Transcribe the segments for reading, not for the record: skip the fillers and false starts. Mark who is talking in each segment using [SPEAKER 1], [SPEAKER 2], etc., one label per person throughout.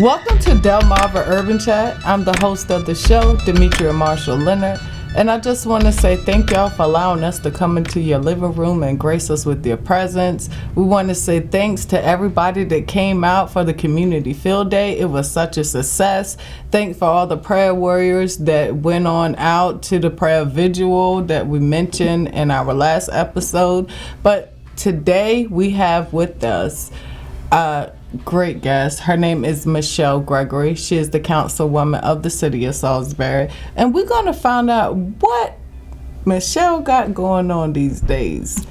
[SPEAKER 1] Welcome to Delmarva Urban Chat. I'm the host of the show, Demetria Marshall Leonard, and I just want to say thank y'all for allowing us to come into your living room and grace us with your presence. We want to say thanks to everybody that came out for the Community Field Day. It was such a success. Thanks for all the prayer warriors that went on out to the prayer vigil that we mentioned in our last episode. But today we have with us great guest. Her name is Michele Gregory. She is the Councilwoman of the City of Salisbury. And we're going to find out what Michele got going on these days.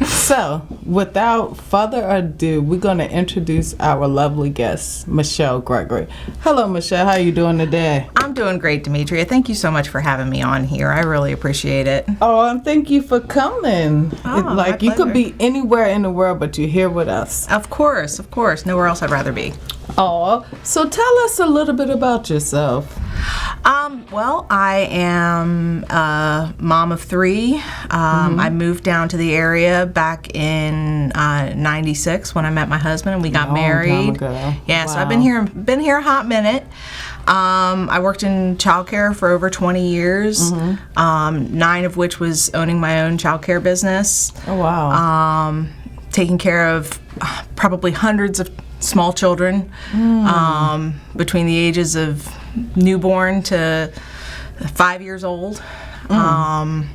[SPEAKER 1] So, without further ado, we're going to introduce our lovely guest, Michele Gregory. Hello, Michele. How are you doing today?
[SPEAKER 2] I'm doing great, Demetria. Thank you so much for having me on here. I really appreciate it.
[SPEAKER 1] Oh, and thank you for coming.
[SPEAKER 2] My
[SPEAKER 1] you could
[SPEAKER 2] pleasure.
[SPEAKER 1] be anywhere in the world, but you're here with us.
[SPEAKER 2] Of course. Nowhere else I'd rather be.
[SPEAKER 1] Oh, so tell us a little bit about yourself.
[SPEAKER 2] Well, I am a mom of three. I moved down to the area back in 96 when I met my husband and we got married. Yeah, so I've been here a hot minute. I worked in childcare for over 20 years, 9 of which was owning my own childcare business.
[SPEAKER 1] Oh, wow.
[SPEAKER 2] Taking care of probably hundreds of small children between the ages of newborn to 5 years old. And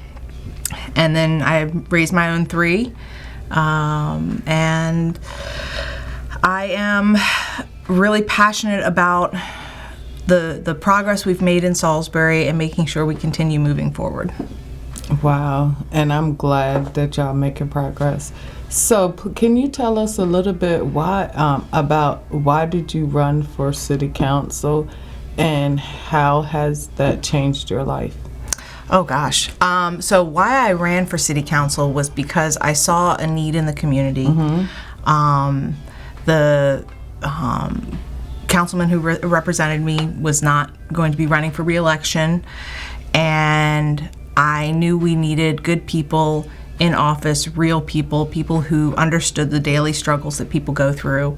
[SPEAKER 2] then I raised my own 3. And I am really passionate about the progress we've made in Salisbury and making sure we continue moving forward.
[SPEAKER 1] Wow, and I'm glad that y'all making progress. So, can you tell us a little bit about why did you run for city council, and how has that changed your life?
[SPEAKER 2] Oh gosh. So why I ran for city council was because I saw a need in the community. The councilman who represented me was not going to be running for re-election, and I knew we needed good people in office, real people who understood the daily struggles that people go through,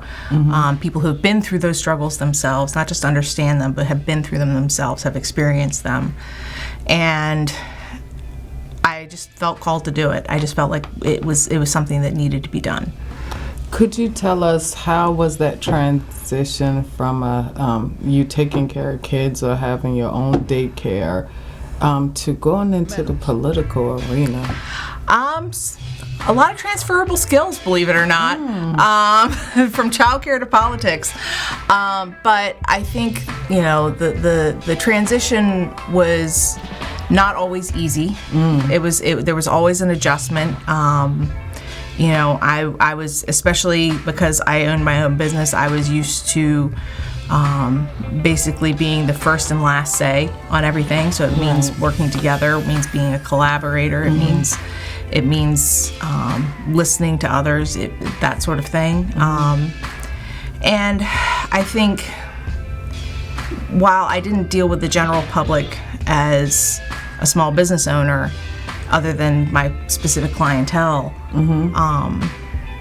[SPEAKER 2] people who have been through those struggles themselves, not just understand them, but have been through them themselves, have experienced them. And I just felt called to do it. I just felt like it was something that needed to be done.
[SPEAKER 1] Could you tell us how was that transition from you taking care of kids or having your own daycare to going into the political arena?
[SPEAKER 2] A lot of transferable skills, believe it or not, from childcare to politics. But I think, the transition was not always easy. There was always an adjustment. I was, especially because I owned my own business, I was used to basically being the first and last say on everything. So it means working together, it means being a collaborator, it means listening to others, that sort of thing. And I think while I didn't deal with the general public as a small business owner, other than my specific clientele,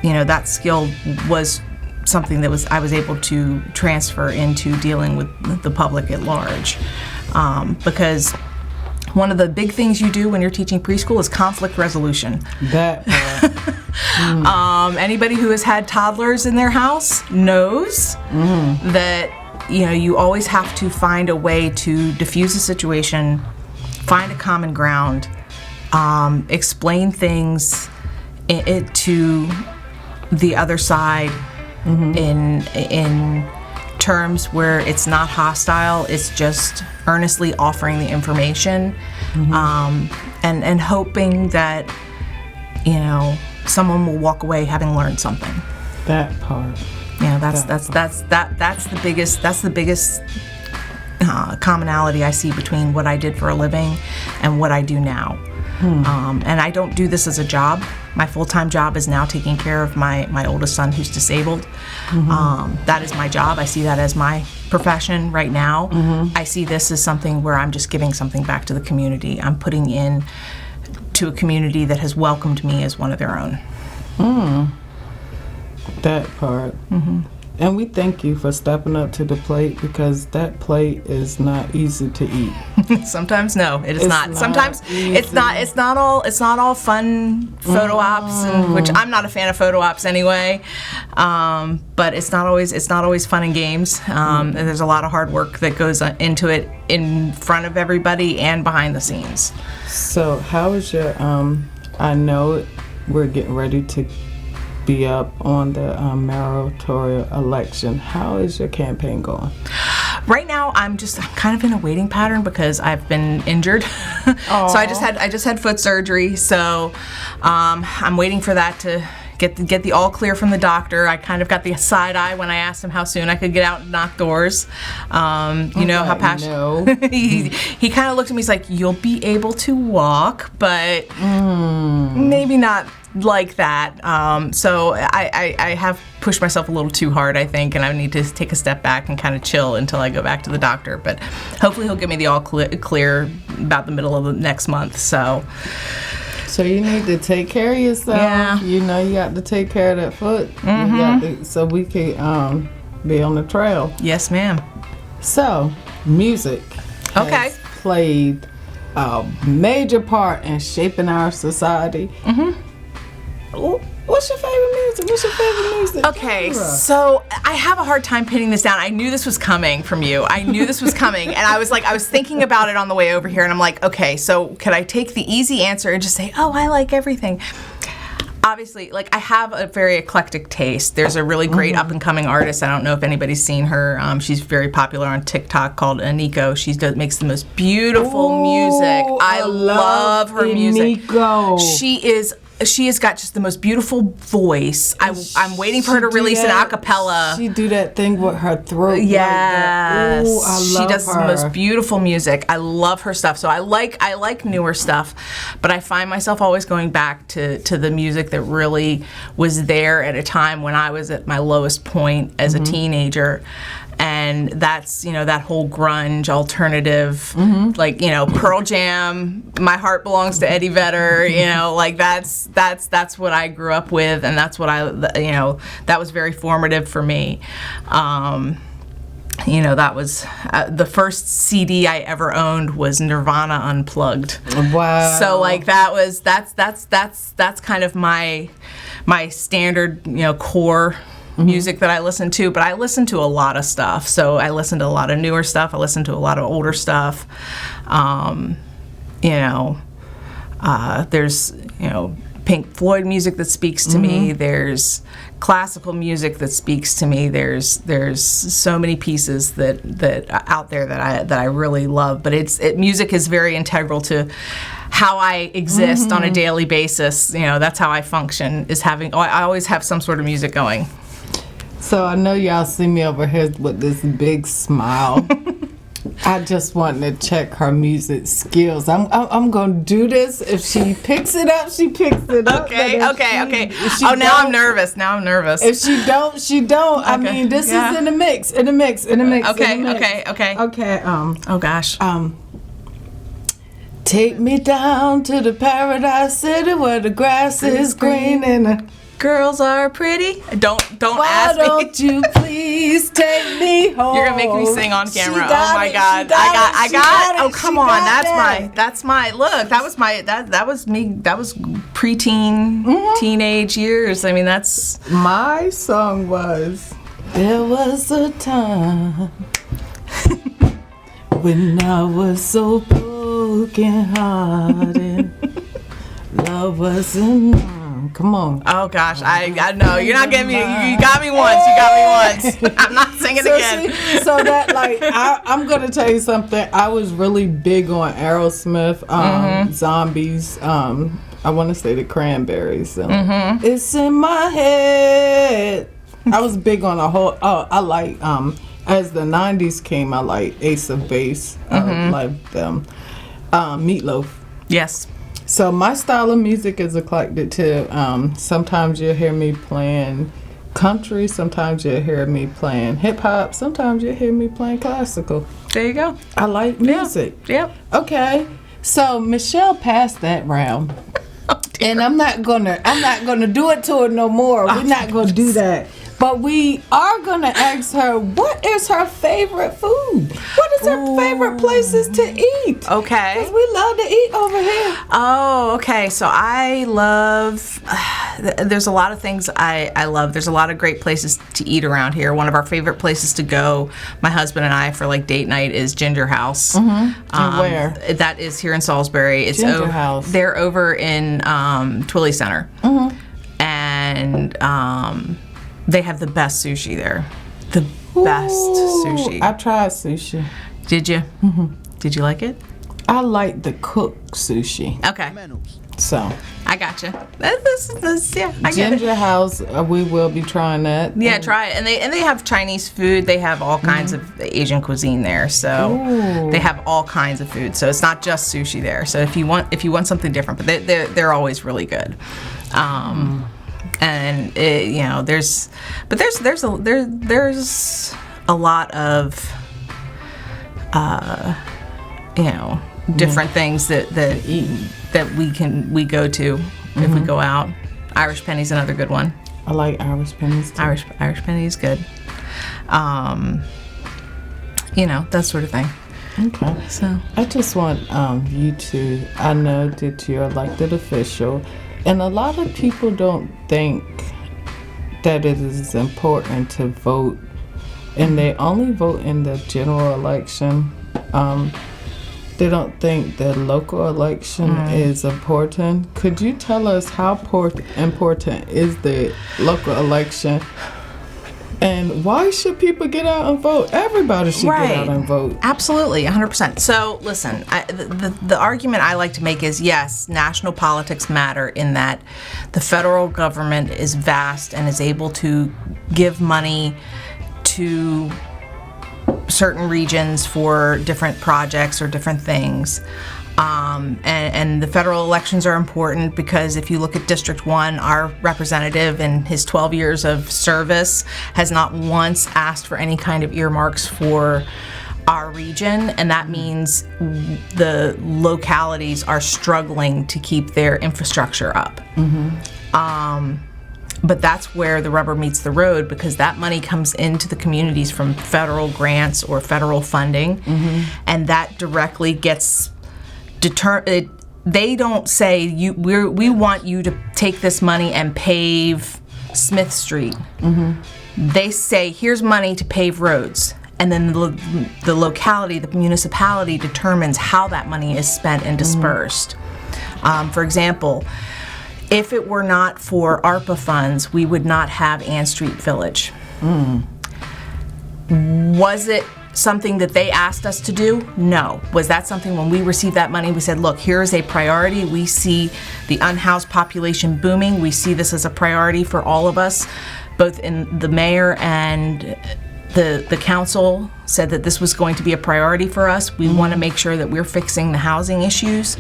[SPEAKER 2] that skill was something that I was able to transfer into dealing with the public at large. Because one of the big things you do when you're teaching preschool is conflict resolution.
[SPEAKER 1] That
[SPEAKER 2] anybody who has had toddlers in their house knows that you always have to find a way to diffuse a situation, find a common ground, explain things to the other side in terms where it's not hostile, it's just earnestly offering the information, and hoping that someone will walk away having learned something.
[SPEAKER 1] That part.
[SPEAKER 2] That's the biggest commonality I see between what I did for a living and what I do now. And I don't do this as a job. My full-time job is now taking care of my oldest son who's disabled. That is my job. I see that as my profession right now. I see this as something where I'm just giving something back to the community. I'm putting in to a community that has welcomed me as one of their own.
[SPEAKER 1] That part. And we thank you for stepping up to the plate, because that plate is not easy to eat.
[SPEAKER 2] Sometimes no, it is
[SPEAKER 1] It's
[SPEAKER 2] not. Sometimes
[SPEAKER 1] easy.
[SPEAKER 2] it's not all fun photo ops, and which I'm not a fan of photo ops anyway. But it's not always fun and games. And there's a lot of hard work that goes into it in front of everybody and behind the scenes.
[SPEAKER 1] So how is your I know we're getting ready to be up on the mayoral election. How is your campaign going?
[SPEAKER 2] Right now, I'm kind of in a waiting pattern because I've been injured. So I just had foot surgery. So I'm waiting for that to get the all clear from the doctor. I kind of got the side eye when I asked him how soon I could get out and knock doors. You know how passionate.
[SPEAKER 1] No.
[SPEAKER 2] he kind of looked at me. He's like, "You'll be able to walk, but maybe not like that." So I have pushed myself a little too hard, I think, and I need to take a step back and kind of chill until I go back to the doctor. But hopefully he'll give me the all clear about the middle of the next month. So
[SPEAKER 1] you need to take care of yourself.
[SPEAKER 2] Yeah.
[SPEAKER 1] You know, you got to take care of that foot. You got to, so we can be on the trail.
[SPEAKER 2] yes, ma'am.
[SPEAKER 1] So, music
[SPEAKER 2] Okay.
[SPEAKER 1] has played a major part in shaping our society. What's your favorite music? What's your favorite music?
[SPEAKER 2] Okay,
[SPEAKER 1] genre?
[SPEAKER 2] so I have a hard time pinning this down. I knew this was coming from you. I knew this was coming, and I was thinking about it on the way over here, and I'm like, okay, so could I take the easy answer and just say, oh, I like everything? Obviously, like, I have a very eclectic taste. There's a really great up-and-coming artist. I don't know if anybody's seen her. She's very popular on TikTok, called Aniko. She makes the most beautiful music. I love her music.
[SPEAKER 1] Aniko.
[SPEAKER 2] She has got just the most beautiful voice. I'm waiting for her to release an acapella.
[SPEAKER 1] She do that thing with her throat.
[SPEAKER 2] Yes,
[SPEAKER 1] Like that. Ooh, I love
[SPEAKER 2] she does
[SPEAKER 1] her.
[SPEAKER 2] the most beautiful music. I love her stuff. So I like newer stuff, but I find myself always going back to the music that really was there at a time when I was at my lowest point as a teenager. And that's, that whole grunge alternative, like, Pearl Jam, My Heart Belongs to Eddie Vedder, like that's what I grew up with, and that's what that was very formative for me. That was the first CD I ever owned was Nirvana Unplugged.
[SPEAKER 1] Wow.
[SPEAKER 2] So like that's kind of my standard, core music that I listen to, but I listen to a lot of stuff. So I listen to a lot of newer stuff. I listen to a lot of older stuff. There's, Pink Floyd music that speaks to me. There's classical music that speaks to me. There's so many pieces that out there that I really love. But music is very integral to how I exist on a daily basis. That's how I function. I always have some sort of music going.
[SPEAKER 1] So I know y'all see me over here with this big smile. I just want to check her music skills. I'm gonna do this. If she picks it up, she picks it up.
[SPEAKER 2] Okay.
[SPEAKER 1] If she
[SPEAKER 2] Oh, now
[SPEAKER 1] don't-
[SPEAKER 2] I'm nervous.
[SPEAKER 1] If she don't, she don't. I
[SPEAKER 2] Okay.
[SPEAKER 1] mean, this
[SPEAKER 2] Yeah.
[SPEAKER 1] is in the mix.
[SPEAKER 2] Okay.
[SPEAKER 1] Okay.
[SPEAKER 2] Oh gosh.
[SPEAKER 1] Take me down to the paradise city where the grass is green and the
[SPEAKER 2] Girls are pretty. Don't
[SPEAKER 1] why
[SPEAKER 2] ask me.
[SPEAKER 1] don't you please take me home?
[SPEAKER 2] You're gonna make me sing on
[SPEAKER 1] She
[SPEAKER 2] camera.
[SPEAKER 1] got
[SPEAKER 2] Oh my
[SPEAKER 1] it,
[SPEAKER 2] God.
[SPEAKER 1] she
[SPEAKER 2] I got.
[SPEAKER 1] it,
[SPEAKER 2] Oh
[SPEAKER 1] she
[SPEAKER 2] come
[SPEAKER 1] got
[SPEAKER 2] on.
[SPEAKER 1] that.
[SPEAKER 2] That's my. Look. That was me. That was preteen, teenage years. I mean, that's.
[SPEAKER 1] My song was There Was a Time When I Was So Broken Hearted. Love wasn't. Come on.
[SPEAKER 2] Oh gosh. I know. You're not getting me. You got me once. I'm not singing again.
[SPEAKER 1] So that I'm gonna tell you something. I was really big on Aerosmith, Zombies. I want to say the Cranberries. It's in my head. I was big on a whole. I like as the '90s came. I like Ace of Base. I like them. Meatloaf.
[SPEAKER 2] Yes.
[SPEAKER 1] So my style of music is eclectic too. Sometimes you'll hear me playing country. Sometimes you'll hear me playing hip hop. Sometimes you'll hear me playing classical.
[SPEAKER 2] There you go.
[SPEAKER 1] I like music.
[SPEAKER 2] Yep.
[SPEAKER 1] Okay. So Michele passed that round.
[SPEAKER 2] Oh, dear.
[SPEAKER 1] And I'm not gonna do it to her no more. We're not gonna do that. But we are going to ask her, what is her favorite food? What is her favorite places to eat?
[SPEAKER 2] Okay.
[SPEAKER 1] Because we love to eat over here.
[SPEAKER 2] Oh, okay. So I love, there's a lot of things I love. There's a lot of great places to eat around here. One of our favorite places to go, my husband and I, for like date night is Ginger House.
[SPEAKER 1] And where?
[SPEAKER 2] That is here in Salisbury. It's
[SPEAKER 1] Ginger House.
[SPEAKER 2] They're over in Twilley Center. And they have the best sushi there. The best sushi.
[SPEAKER 1] I tried sushi.
[SPEAKER 2] Did you? Did you like it?
[SPEAKER 1] I like the cooked sushi.
[SPEAKER 2] Okay.
[SPEAKER 1] So,
[SPEAKER 2] I gotcha. This, yeah, I get it.
[SPEAKER 1] Ginger House, we will be trying that.
[SPEAKER 2] Yeah, try it. And they have Chinese food. They have all kinds of Asian cuisine there. So they have all kinds of food. So it's not just sushi there. So if you want something different, but they're always really good. And there's a lot of different things that we go to if we go out. Irish Penny's another good one.
[SPEAKER 1] I like Irish Pennies too.
[SPEAKER 2] Irish Penny is good. That sort of thing.
[SPEAKER 1] Okay.
[SPEAKER 2] So
[SPEAKER 1] I just want you to, I know that you're elected official, and a lot of people don't think that it is important to vote, and they only vote in the general election. They don't think the local election is important. Could you tell us how important is the local election? And why should people get out and vote? Everybody should get out and vote.
[SPEAKER 2] Absolutely, 100%. So listen, the argument I like to make is, yes, national politics matter in that the federal government is vast and is able to give money to certain regions for different projects or different things. And the federal elections are important because if you look at District 1, our representative in his 12 years of service has not once asked for any kind of earmarks for our region, and that means the localities are struggling to keep their infrastructure up. But that's where the rubber meets the road, because that money comes into the communities from federal grants or federal funding, and that directly gets they don't say we want you to take this money and pave Smith Street. They say here's money to pave roads, and then the locality, the municipality determines how that money is spent and dispersed. For example, if it were not for ARPA funds, we would not have Ann Street Village. Was it something that they asked us to do? No. Was that something when we received that money, we said, look, here is a priority. We see the unhoused population booming. We see this as a priority for all of us. Both in the mayor and the council said that this was going to be a priority for us. We want to make sure that we're fixing the housing issues.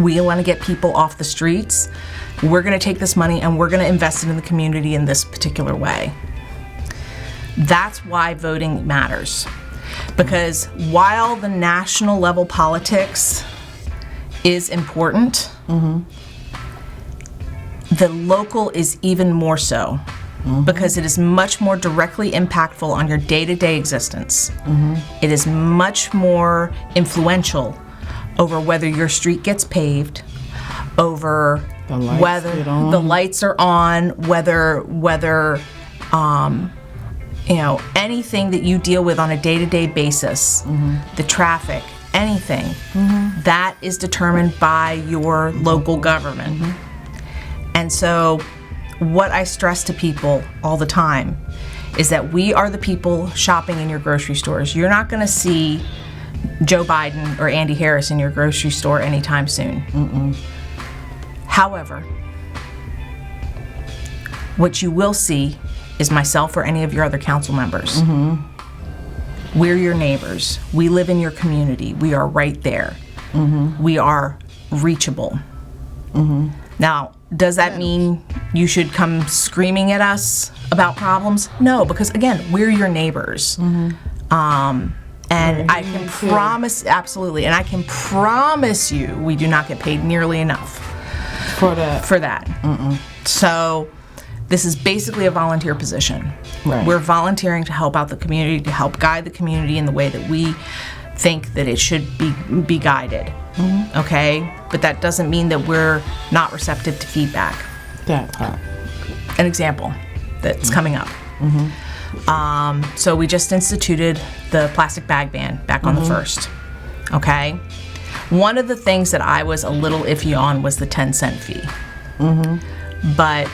[SPEAKER 2] We want to get people off the streets. We're going to take this money and we're going to invest it in the community in this particular way. That's why voting matters. Because while the national level politics is important, the local is even more so. Because it is much more directly impactful on your day-to-day existence. It is much more influential over whether your street gets paved, over whether the lights are on, whether anything that you deal with on a day-to-day basis, the traffic, anything, that is determined by your local government. And so what I stress to people all the time is that we are the people shopping in your grocery stores. You're not going to see Joe Biden or Andy Harris in your grocery store anytime soon. However, what you will see is myself or any of your other council members. We're your neighbors. We live in your community. We are right there. We are reachable. Now, does that mean you should come screaming at us about problems? No, because again, we're your neighbors. And I can promise, absolutely, and I can promise you we do not get paid nearly enough
[SPEAKER 1] for that.
[SPEAKER 2] So this is basically a volunteer position.
[SPEAKER 1] Right.
[SPEAKER 2] We're volunteering to help out the community, to help guide the community in the way that we think that it should be guided. Okay? But that doesn't mean that we're not receptive to feedback.
[SPEAKER 1] That part.
[SPEAKER 2] An example that's coming up. So we just instituted the plastic bag ban back on the 1st. Okay? One of the things that I was a little iffy on was the 10-cent fee. But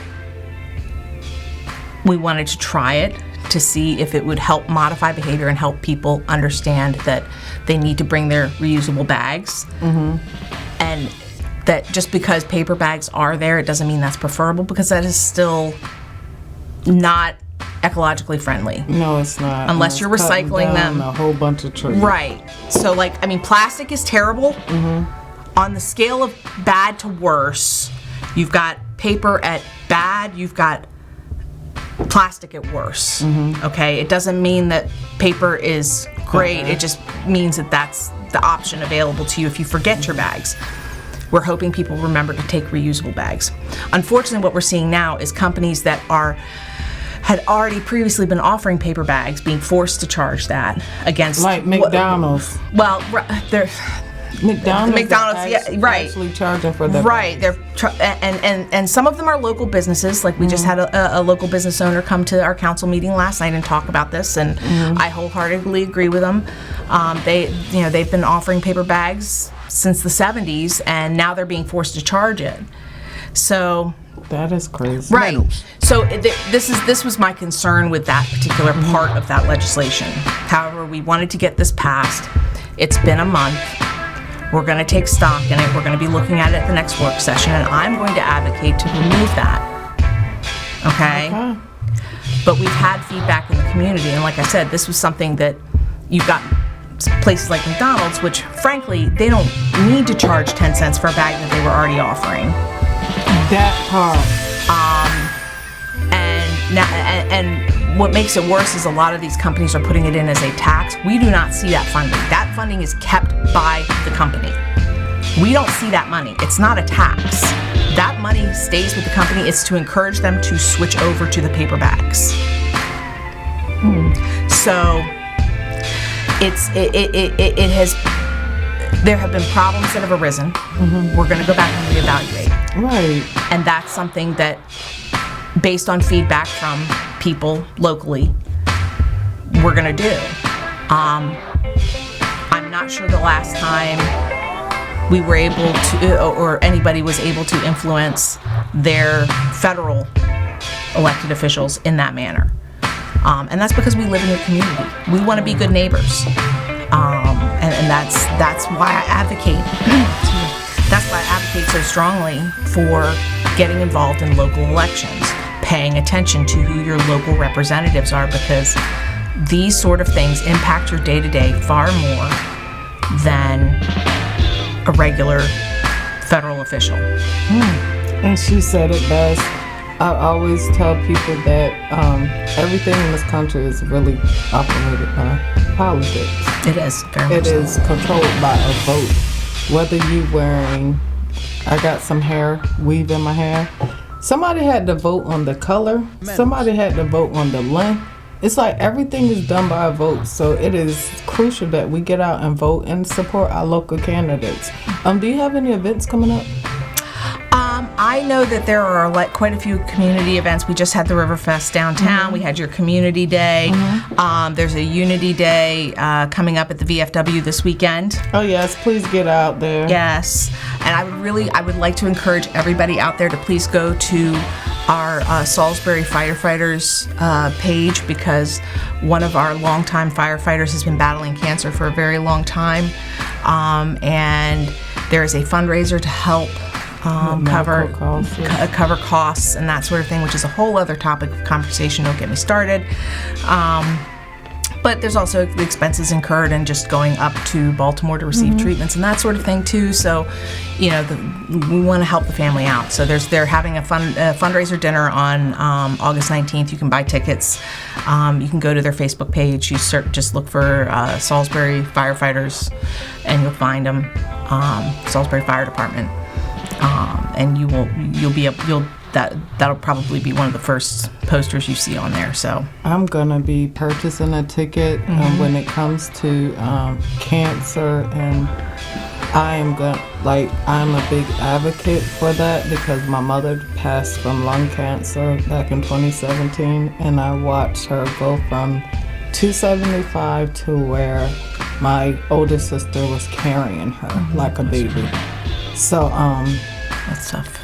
[SPEAKER 2] we wanted to try it to see if it would help modify behavior and help people understand that they need to bring their reusable bags. And that just because paper bags are there, it doesn't mean that's preferable, because that is still not ecologically friendly.
[SPEAKER 1] No, it's not.
[SPEAKER 2] Unless you're recycling them.
[SPEAKER 1] A whole bunch of trees.
[SPEAKER 2] Right. So, like, I mean, plastic is terrible. On the scale of bad to worse, you've got paper at bad, you've got plastic at worse. Okay? It doesn't mean that paper is great. It just means that that's the option available to you if you forget your bags. We're hoping people remember to take reusable bags. Unfortunately, what we're seeing now is companies that had already previously been offering paper bags being forced to charge that against,
[SPEAKER 1] like McDonald's.
[SPEAKER 2] Well, they're
[SPEAKER 1] McDonald's,
[SPEAKER 2] yeah, right.
[SPEAKER 1] Actually charging for that.
[SPEAKER 2] Right. They're and some of them are local businesses. Like we just had a local business owner come to our council meeting last night and talk about this, and I wholeheartedly agree with them. They've been offering paper bags since the 70s, and now they're being forced to charge it. So
[SPEAKER 1] that is crazy.
[SPEAKER 2] Right. So this was my concern with that particular part of that legislation. However, we wanted to get this passed. It's been a month. We're going to take stock in it. We're going to be looking at it at the next work session, and I'm going to advocate to remove that. Okay? But we've had feedback in the community, and like I said, this was something that you've got places like McDonald's, which frankly, they don't need to charge 10 cents for a bag that they were already offering.
[SPEAKER 1] That part.
[SPEAKER 2] And what makes it worse is a lot of these companies are putting it in as a tax. We do not see that funding. That funding is kept by the company. We don't see that money. It's not a tax. That money stays with the company. It's to encourage them to switch over to the paper bags. So there have been problems that have arisen. We're going to go back and reevaluate.
[SPEAKER 1] Right.
[SPEAKER 2] And that's something that, based on feedback from people locally, we're going to do. I'm not sure the last time we were able to, or anybody was able to influence their federal elected officials in that manner. And that's because we live in the community. We want to be good neighbors. And that's why I advocate. That's why I advocate so strongly for getting involved in local elections, paying attention to who your local representatives are, because these sort of things impact your day-to-day far more than a regular federal official.
[SPEAKER 1] And she said it best. I always tell people that everything in this country is really operated by politics.
[SPEAKER 2] It is very much
[SPEAKER 1] It is controlled by a vote. Whether you wearing, I got some hair, weave in my hair. Somebody had to vote on the color. Somebody had to vote on the length. It's like everything is done by a vote. So it is crucial that we get out and vote and support our local candidates. Do you have any events coming up?
[SPEAKER 2] I know that there are quite a few community events. We just had the Riverfest downtown. We had your community day. There's a Unity Day coming up at the VFW this weekend.
[SPEAKER 1] Oh yes, please get out there.
[SPEAKER 2] Yes, and I would like to encourage everybody out there to please go to our Salisbury firefighters page, because one of our longtime firefighters has been battling cancer for a very long time, and there is a fundraiser to help cover costs and that sort of thing, which is a whole other topic of conversation. Don't get me started. But there's also the expenses incurred in just going up to Baltimore to receive treatments and that sort of thing too. So, we want to help the family out. So they're having a fundraiser dinner on August 19th. You can buy tickets. You can go to their Facebook page. You just look for Salisbury firefighters, and you'll find them. Salisbury Fire Department. And that'll probably be one of the first posters you see on there. So
[SPEAKER 1] I'm gonna be purchasing a ticket when it comes to cancer, and I'm a big advocate for that because my mother passed from lung cancer back in 2017, and I watched her go from 275 to where my older sister was carrying her like a baby. So
[SPEAKER 2] that's tough.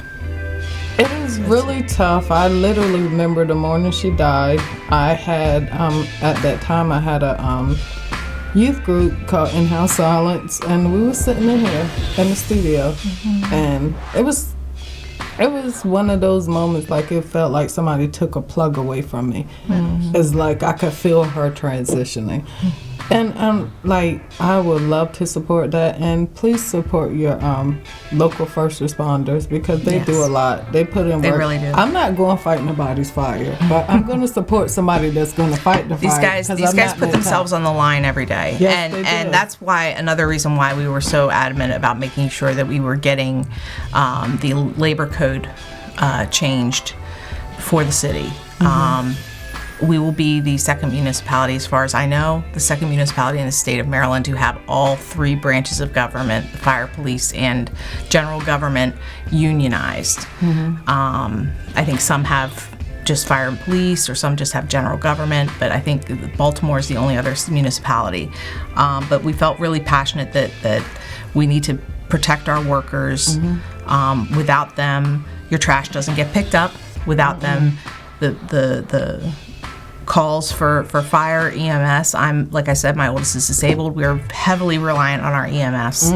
[SPEAKER 1] It is really tough. I literally remember the morning she died. I had at that time I had a youth group called In-House Silence, and we were sitting in here in the studio, and it was one of those moments, like it felt like somebody took a plug away from me. It's like I could feel her transitioning. And like, I would love to support that, and please support your local first responders because they do a lot. They put in work.
[SPEAKER 2] They really do.
[SPEAKER 1] I'm not going to fight nobody's fire, but I'm going to support somebody that's going to fight the fire.
[SPEAKER 2] These guys put themselves on the line every day,
[SPEAKER 1] yes,
[SPEAKER 2] and that's why another reason why we were so adamant about making sure that we were getting the labor code changed for the city. We will be the second municipality, as far as I know, the second municipality in the state of Maryland to have all three branches of government, the fire, police, and general government, unionized. I think some have just fire and police, or some just have general government, but I think Baltimore is the only other municipality. But we felt really passionate that we need to protect our workers. Without them, your trash doesn't get picked up. Without them, the calls for fire, EMS. Like I said, my oldest is disabled. We're heavily reliant on our EMS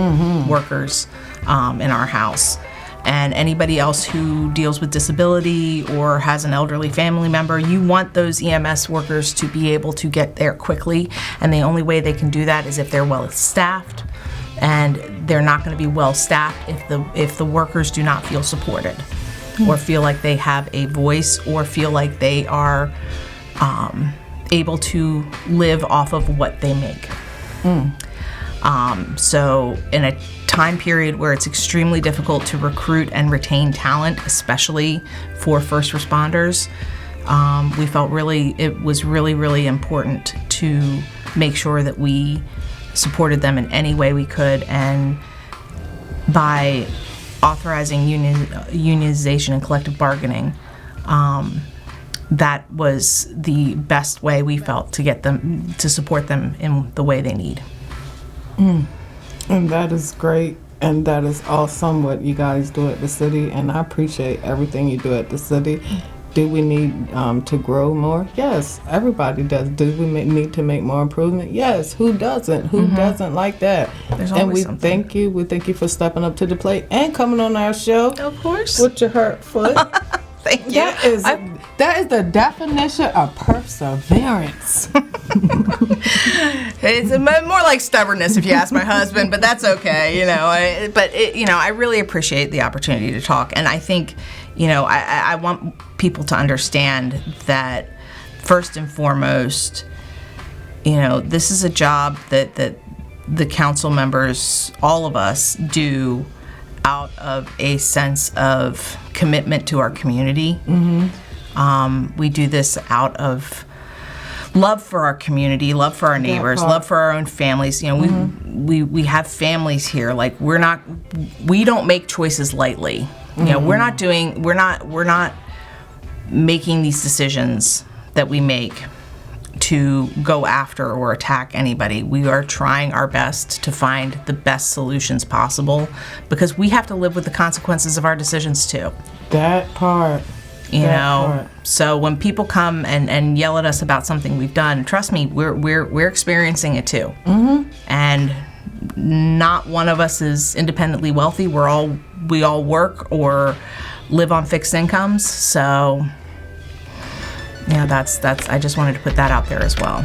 [SPEAKER 2] workers in our house. And anybody else who deals with disability or has an elderly family member, you want those EMS workers to be able to get there quickly. And the only way they can do that is if they're well staffed. And they're not going to be well staffed if the workers do not feel supported, or feel like they have a voice, or feel like they are able to live off of what they make. So in a time period where it's extremely difficult to recruit and retain talent, especially for first responders, we felt it was really important to make sure that we supported them in any way we could, and by authorizing unionization and collective bargaining, that was the best way we felt to get them, to support them in the way they need.
[SPEAKER 1] And that is great, and that is awesome what you guys do at the city, and I appreciate everything you do at the city. Do we need to grow more? Yes, everybody does. Do we need to make more improvement? Yes, who doesn't? Who doesn't like that?
[SPEAKER 2] There's
[SPEAKER 1] and
[SPEAKER 2] always
[SPEAKER 1] we
[SPEAKER 2] something.
[SPEAKER 1] thank you. We thank you for stepping up to the plate and coming on our show.
[SPEAKER 2] Of course.
[SPEAKER 1] With your hurt foot.
[SPEAKER 2] Thank you.
[SPEAKER 1] That is the definition of perseverance.
[SPEAKER 2] It's more like stubbornness, if you ask my husband, but that's okay, I really appreciate the opportunity to talk, and I think, I want people to understand that first and foremost, this is a job that the council members, all of us, do out of a sense of commitment to our community. We do this out of love for our community, love for our neighbors, love for our own families. We have families here. Like, we don't make choices lightly. We're not making these decisions that we make to go after or attack anybody. We are trying our best to find the best solutions possible, because we have to live with the consequences of our decisions too.
[SPEAKER 1] That part.
[SPEAKER 2] So when people come and yell at us about something we've done, trust me, we're experiencing it too. And not one of us is independently wealthy. We all work or live on fixed incomes. So that's I just wanted to put that out there as well.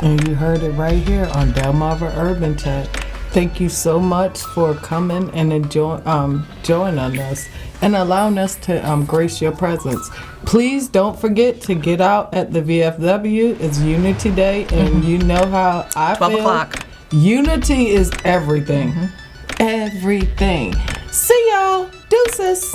[SPEAKER 1] And you heard it right here on Delmarva Urban Chat. Thank you so much for coming and joining us and allowing us to grace your presence. Please don't forget to get out at the VFW. It's Unity Day, and you know how I
[SPEAKER 2] 12
[SPEAKER 1] feel.
[SPEAKER 2] o'clock.
[SPEAKER 1] Unity is everything. Everything. See y'all. Deuces.